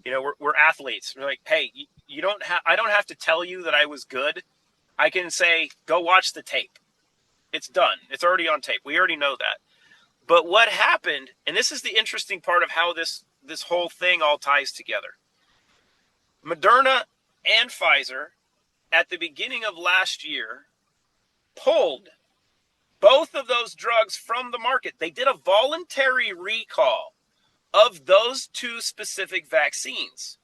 we're athletes. We're like, hey, I don't have to tell you that I was good. I can say, go watch the tape. It's done. It's already on tape. We already know that. But what happened, and this is the interesting part of how this whole thing all ties together. Moderna and Pfizer, at the beginning of last year, pulled both of those drugs from the market. They did a voluntary recall of those two specific vaccines.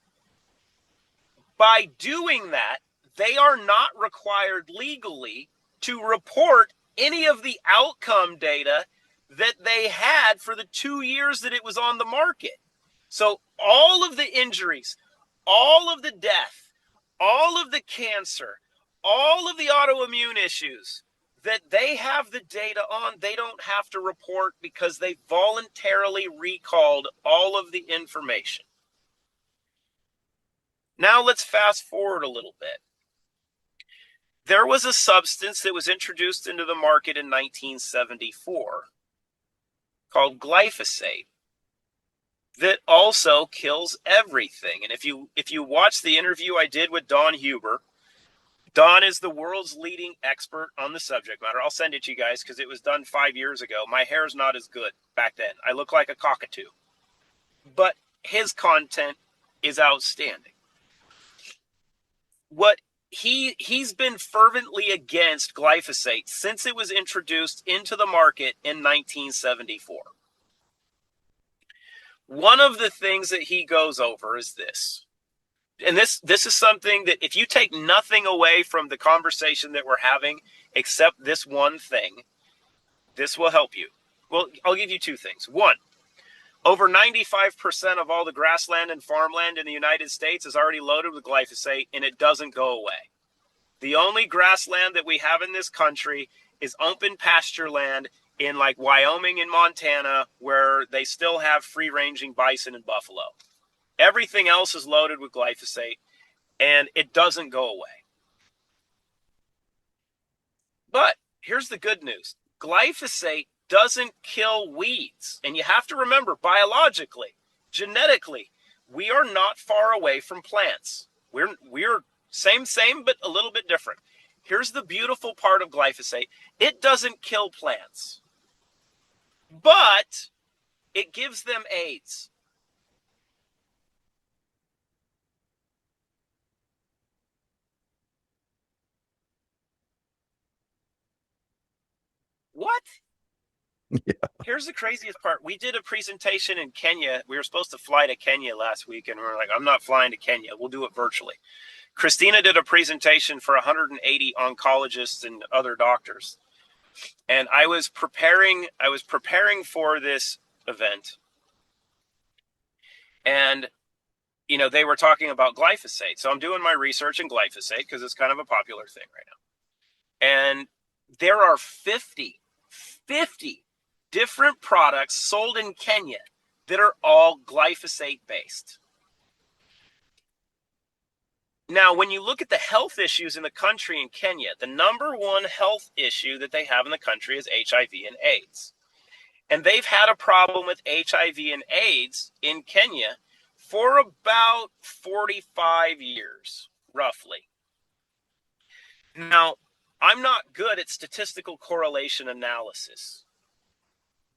By doing that, they are not required legally to report any of the outcome data that they had for the 2 years that it was on the market. So all of the injuries, all of the death, all of the cancer, all of the autoimmune issues that they have the data on, they don't have to report because they voluntarily recalled all of the information. Now let's fast forward a little bit. There was a substance that was introduced into the market in 1974 called glyphosate that also kills everything. And if you watch the interview I did with Don Huber, Don is the world's leading expert on the subject matter. I'll send it to you guys because it was done 5 years ago. My hair's not as good back then. I look like a cockatoo. But his content is outstanding. He's been fervently against glyphosate since it was introduced into the market in 1974. One of the things that he goes over is this. And this is something that if you take nothing away from the conversation that we're having, except this one thing, this will help you. Well, I'll give you two things. One, over 95% of all the grassland and farmland in the United States is already loaded with glyphosate, and it doesn't go away. The only grassland that we have in this country is open pasture land in like Wyoming and Montana, where they still have free-ranging bison and buffalo. Everything else is loaded with glyphosate, and it doesn't go away. But here's the good news. Glyphosate doesn't kill weeds. And you have to remember, biologically, genetically, we are not far away from plants. We're same, but a little bit different. Here's the beautiful part of glyphosate. It doesn't kill plants, but it gives them AIDS. What? Yeah. Here's the craziest part. We did a presentation in Kenya. We were supposed to fly to Kenya last week, and we were like, I'm not flying to Kenya. We'll do it virtually. Christina did a presentation for 180 oncologists and other doctors. And I was preparing for this event. And, they were talking about glyphosate. So I'm doing my research in glyphosate because it's kind of a popular thing right now. And there are 50 different products sold in Kenya that are all glyphosate based. Now, when you look at the health issues in the country in Kenya, the number one health issue that they have in the country is HIV and AIDS. And they've had a problem with HIV and AIDS in Kenya for about 45 years, roughly. Now, I'm not good at statistical correlation analysis,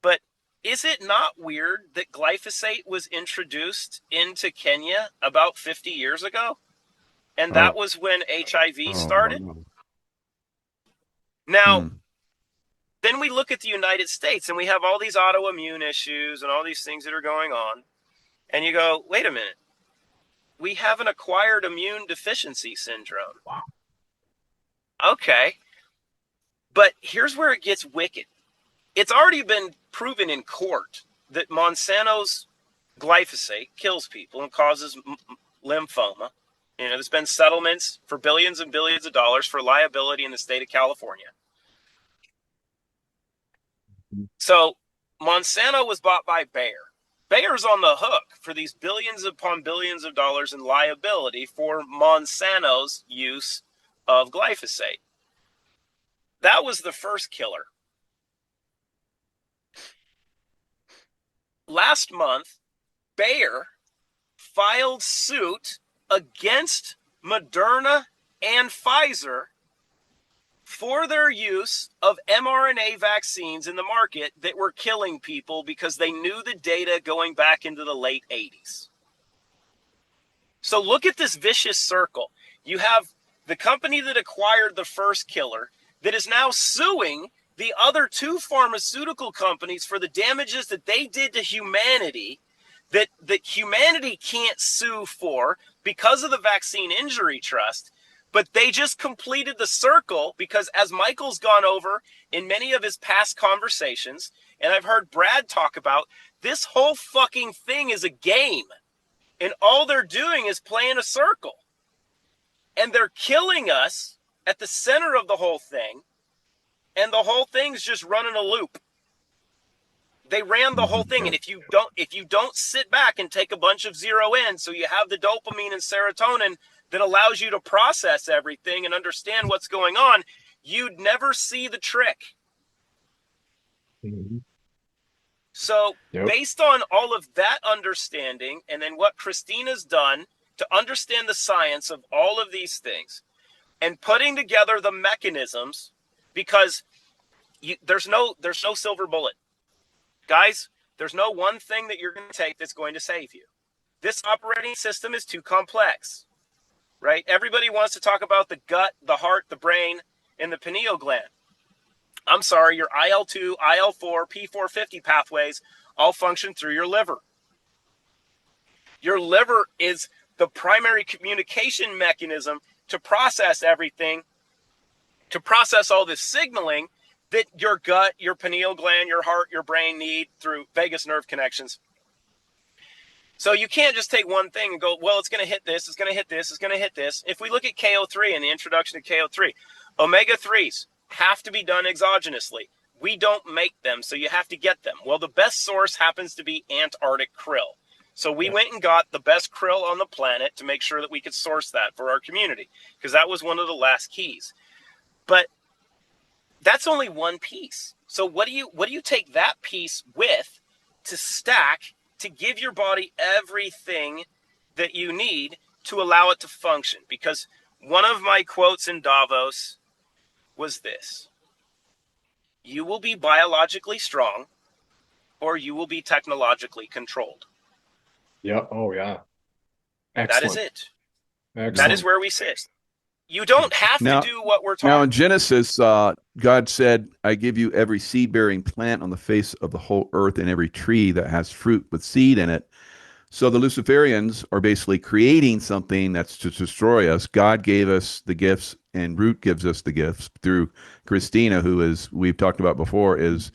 but is it not weird that glyphosate was introduced into Kenya about 50 years ago? And that was when HIV started. Now, then we look at the United States and we have all these autoimmune issues and all these things that are going on. And you go, wait a minute. We have an acquired immune deficiency syndrome. Wow. Okay. But here's where it gets wicked. It's already been proven in court that Monsanto's glyphosate kills people and causes lymphoma. There's been settlements for billions and billions of dollars for liability in the state of California. So Monsanto was bought by Bayer. Bayer's on the hook for these billions upon billions of dollars in liability for Monsanto's use of glyphosate. That was the first killer. Last month, Bayer filed suit against Moderna and Pfizer for their use of mRNA vaccines in the market that were killing people because they knew the data going back into the late 80s. So look at this vicious circle. You have the company that acquired the first killer that is now suing the other two pharmaceutical companies for the damages that they did to humanity that humanity can't sue for because of the Vaccine Injury Trust. But they just completed the circle because, as Michael's gone over in many of his past conversations, and I've heard Brad talk about, this whole fucking thing is a game. And all they're doing is playing a circle. And they're killing us at the center of the whole thing. And the whole thing's just running a loop. They ran the whole thing. And if you don't sit back and take a bunch of zero in, so you have the dopamine and serotonin that allows you to process everything and understand what's going on, you'd never see the trick. Mm-hmm. So based on all of that understanding, and then what Christina's done to understand the science of all of these things and putting together the mechanisms, because there's no silver bullet. Guys, there's no one thing that you're going to take that's going to save you. This operating system is too complex, right? Everybody wants to talk about the gut, the heart, the brain, and the pineal gland. I'm sorry, your IL-2, IL-4, P450 pathways all function through your liver. Your liver is the primary communication mechanism to process everything, to process all this signaling that your gut, your pineal gland, your heart, your brain need through vagus nerve connections. So you can't just take one thing and go, well, it's going to hit this, it's going to hit this, it's going to hit this. If we look at KO3 and the introduction to KO3, omega-3s have to be done exogenously. We don't make them, so you have to get them. Well, the best source happens to be Antarctic krill. So we went and got the best krill on the planet to make sure that we could source that for our community, because that was one of the last keys. But that's only one piece. So what do you take that piece with to stack to give your body everything that you need to allow it to function? Because one of my quotes in Davos was this: you will be biologically strong or you will be technologically controlled. Yeah. Oh, yeah. Excellent. That is it. Excellent. That is where we sit. You don't have to do what we're talking Now, in about. Genesis, God said, I give you every seed-bearing plant on the face of the whole earth and every tree that has fruit with seed in it. So the Luciferians are basically creating something that's to destroy us. God gave us the gifts, and Root gives us the gifts through Christina, who is, we've talked about before, is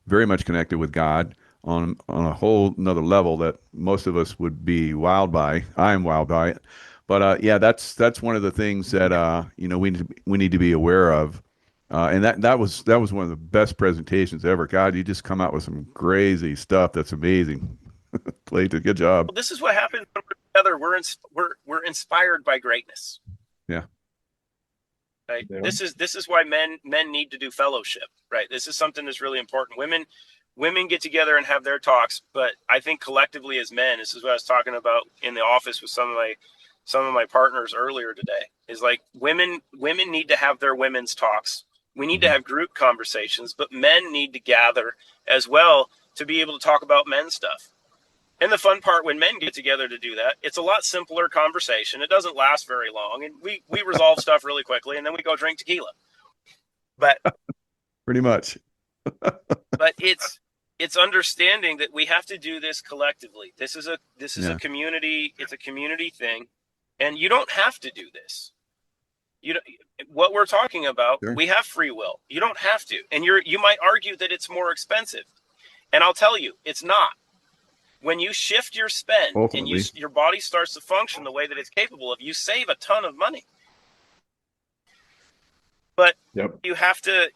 very much connected with God on a whole nother level that most of us would be wild by. I'm wild by it. But yeah, that's one of the things that we need to be aware of. And that was one of the best presentations ever. God, you just come out with some crazy stuff that's amazing. Clayton, good job. Well, this is what happens when we're together. We're inspired by greatness. Yeah. Right. Yeah. This is why men need to do fellowship. Right. This is something that's really important. Women get together and have their talks, but I think collectively as men, this is what I was talking about in the office with some of my partners earlier today, is like women need to have their women's talks. We need to have group conversations, but men need to gather as well to be able to talk about men's stuff. And the fun part, when men get together to do that, it's a lot simpler conversation. It doesn't last very long, and we resolve stuff really quickly, and then we go drink tequila. But Pretty much. but it's understanding that we have to do this collectively. This is a community. It's a community thing, and you don't have to do this. What we're talking about, Sure. We have free will. You don't have to, and you might argue that it's more expensive, and I'll tell you, it's not. When you shift your spend Ultimately. and your body starts to function the way that it's capable of, you save a ton of money. But you have to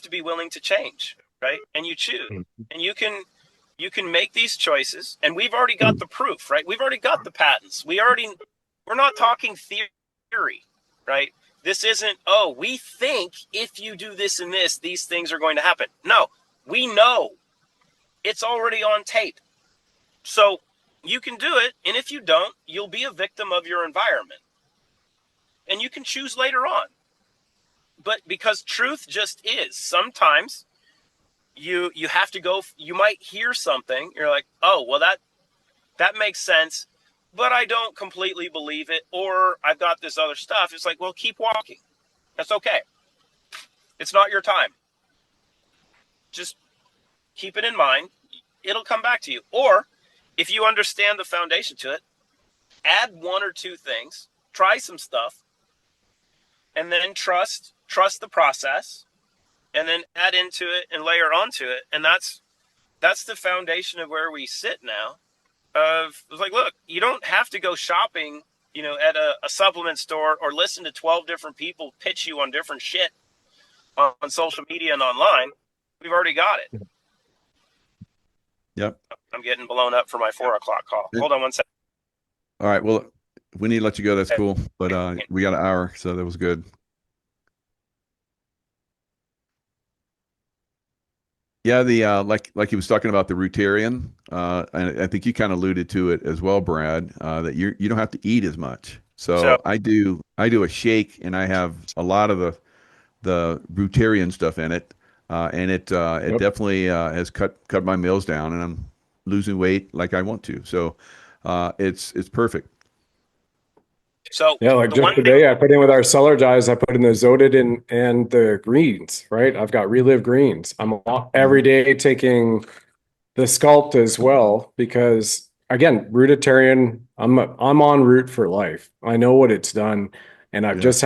be willing to change, right? And you choose, and you can make these choices. And we've already got the proof, right? We've already got the patents. We're not talking theory, right? This isn't, we think if you do this and this, these things are going to happen. No, we know. It's already on tape. So you can do it. And if you don't, you'll be a victim of your environment. And you can choose later on. But because truth just is, sometimes you have to go, you might hear something. You're like, oh, well, that makes sense, but I don't completely believe it. Or I've got this other stuff. It's like, well, keep walking. That's okay. It's not your time. Just keep it in mind. It'll come back to you. Or if you understand the foundation to it, add one or two things, try some stuff, and then trust the process, and then add into it and layer onto it. And that's the foundation of where we sit now. It's like, look, you don't have to go shopping, at a supplement store or listen to 12 different people pitch you on different shit on social media and online. We've already got it. Yep. I'm getting blown up for my 4 o'clock call. Hold on one second. All right. Well, if we need to let you go, that's cool. But we got an hour, so that was good. Yeah, the like he was talking about the Rotarian, and I think you kind of alluded to it as well, Brad, that you don't have to eat as much. So I do a shake, and I have a lot of the Rotarian stuff in it, and it definitely has cut my meals down, and I'm losing weight like I want to. So it's perfect. So yeah, like just today, I put in with our cellar dyes. I put in the Zodid and the greens. Right, I've got Relive greens. I'm every day taking the SCULPT as well because again, Rootitarian. I'm on root for life. I know what it's done, and I've just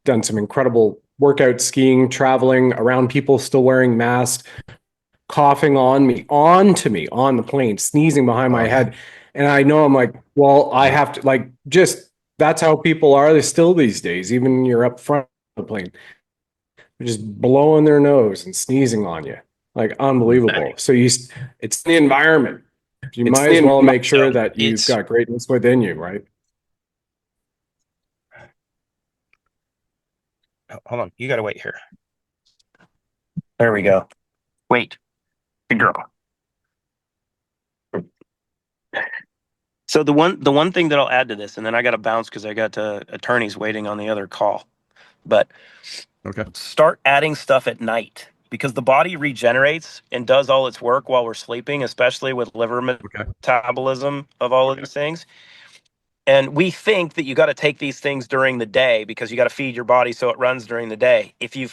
done some incredible workout, skiing, traveling around people still wearing masks, coughing onto me on the plane, sneezing behind my head, and I know I'm like, well, I have to like just. That's how people are still these days. Even when you're up front of the plane, they're just blowing their nose and sneezing on you, like unbelievable. So it's the environment. You might as well make sure that you've got greatness within you, right? Hold on, you got to wait here. There we go. Wait, good girl. So the one thing that I'll add to this, and then I got to bounce because I got attorneys waiting on the other call, but start adding stuff at night because the body regenerates and does all its work while we're sleeping, especially with liver metabolism of all of these things. And we think that you got to take these things during the day because you got to feed your body so it runs during the day. If you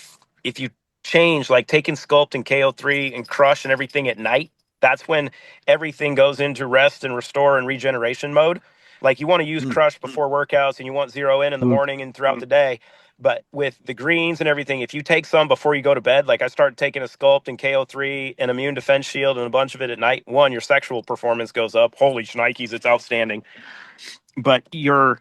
change, like taking SCULPT and KO3 and Crush and everything at night, that's when everything goes into rest and restore and regeneration mode. Like you want to use Crush before workouts and you want zero in the morning and throughout the day. But with the greens and everything, if you take some before you go to bed, like I started taking a SCULPT and KO3 and Immune Defense Shield and a bunch of it at night, one, your sexual performance goes up. Holy shnikes, it's outstanding. But the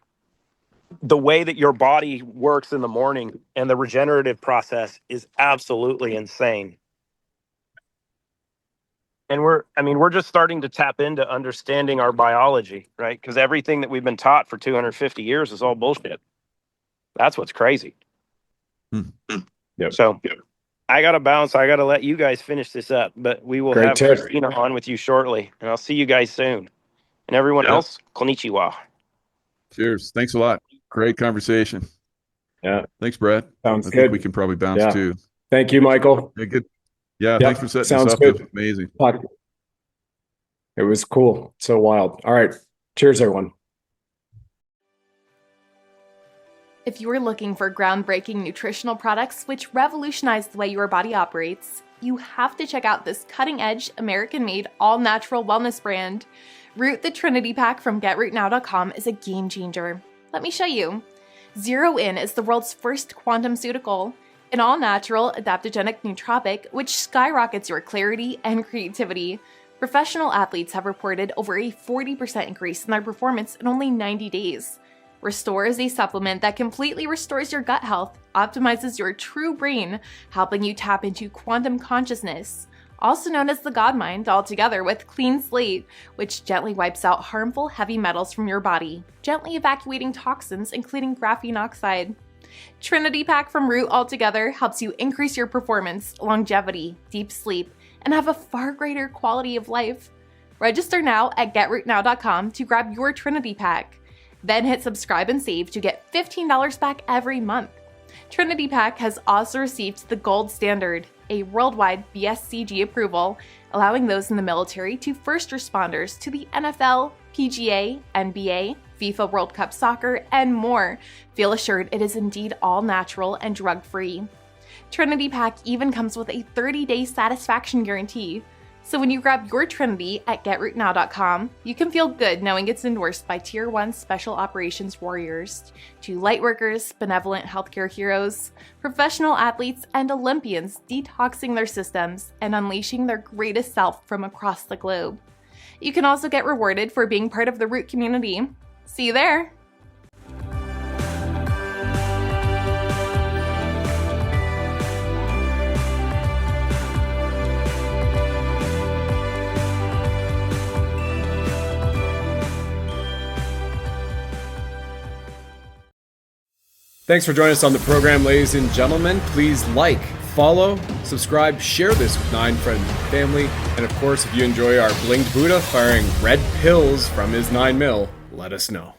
way that your body works in the morning and the regenerative process is absolutely insane. And we're just starting to tap into understanding our biology, right? Because everything that we've been taught for 250 years is all bullshit. That's what's crazy. Yep. So I got to bounce. I got to let you guys finish this up, but we will have Christina on with you shortly, and I'll see you guys soon. And everyone else, konnichiwa. Cheers. Thanks a lot. Great conversation. Yeah. Thanks, Brad. Sounds I good. think we can probably bounce too. Thank you, Michael. Yeah, good. Yeah, thanks for setting Sounds this up. good. It was amazing. It was cool. So wild. All right. Cheers, everyone. If you're looking for groundbreaking nutritional products which revolutionize the way your body operates, you have to check out this cutting-edge, American-made, all-natural wellness brand. Root the Trinity pack from GetRootNow.com is a game changer. Let me show you. Zero In is the world's first quantum-ceutical, an all-natural, adaptogenic nootropic which skyrockets your clarity and creativity. Professional athletes have reported over a 40% increase in their performance in only 90 days. Restore is a supplement that completely restores your gut health, optimizes your true brain, helping you tap into quantum consciousness, also known as the God Mind, altogether with Clean Slate, which gently wipes out harmful heavy metals from your body, gently evacuating toxins including graphene oxide. Trinity Pack from Root altogether helps you increase your performance, longevity, deep sleep, and have a far greater quality of life. Register now at GetRootNow.com to grab your Trinity pack. Then hit subscribe and save to get $15 back every month. Trinity Pack has also received the Gold Standard, a worldwide BSCG approval, allowing those in the military to first responders to the NFL, PGA, NBA, FIFA World Cup Soccer, and more feel assured it is indeed all natural and drug-free. Trinity Pack even comes with a 30-day satisfaction guarantee. So when you grab your Trinity at GetRootNow.com, you can feel good knowing it's endorsed by Tier 1 Special Operations Warriors, to lightworkers, benevolent healthcare heroes, professional athletes, and Olympians detoxing their systems and unleashing their greatest self from across the globe. You can also get rewarded for being part of the Root community. See you there! Thanks for joining us on the program, ladies and gentlemen. Please like, follow, subscribe, share this with 9 friends and family. And of course, if you enjoy our blinged Buddha firing red pills from his 9mm, let us know.